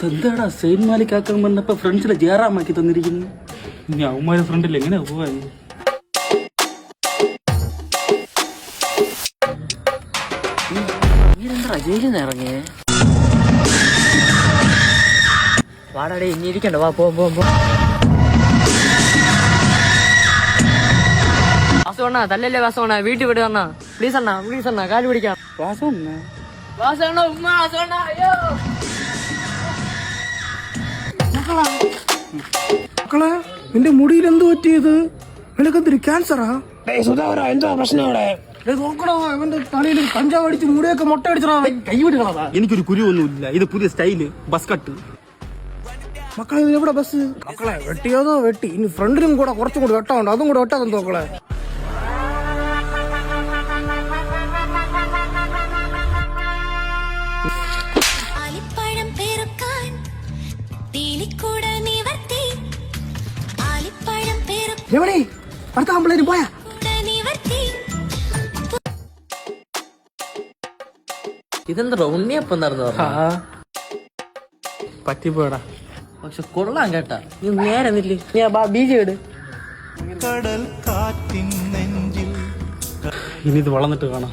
എന്താടാ സെയിൻ മാലിക്കാക്കാൻ വന്നപ്പോ ഫ്രണ്ട്സിലെ ജയറാമാക്കി തന്നിരിക്കുന്നു. ഇനി അവന്മാരെ ഫ്രണ്ടിൽ എങ്ങനെ പോവാ? ജയിലിന്ന് ഇറങ്ങിയേ വാടേ ഇനി ഇരിക്കണ്ട. വാ പോ വാസവണ്ണ തല്ലല്ലേ വാസവണ്ണ, വീട്ടിൽ വിടുക അണ്ണാ. പ്ലീസ് അണ്ണാ കാല് പിടിക്കാം. വാസവണ്ണ ഉമ്മ വാസവണ്ണ. അയ്യോ മക്കളെ, നിന്റെ മുടിയിൽ എന്ത് പറ്റിയത്? നിനക്കെന്തൊരു ക്യാൻസറാ? എന്താ പ്രശ്നം അവിടെ? നോക്കണോ, ഇവന്റെ തലയിൽ കഞ്ചാവ് അടിച്ച് മുടിയൊക്കെ മുട്ട അടിച്ചടാ. കൈ വിടുകളാ. എനിക്കൊരു കുരുവൊന്നുമില്ല. ഇത് പുതിയ സ്റ്റൈല് ബസ് കട്ട്. മക്കളെ, ഇത് എവിടെ ബസ്? മക്കളെ വെട്ടിയതോ വെട്ടി. ഇനി ഫ്രണ്ടിലും കൂടെ കുറച്ചും കൂടി വെട്ടാറുണ്ട്, അതും കൂടെ വെട്ടാതെ നോക്കളെ. അടുത്ത ആമ്പിളേന് പോയാ ഇതെന്താ ഉണ്ണിയപ്പം നടന്നു പറ്റിപ്പോടാ. പക്ഷെ കൊള്ളാം കേട്ടാ. നീ നേരെ നില്ലേ, നീ ബീജം ഇട്. ഇനി ഇത് വളർന്നിട്ട് കാണാം.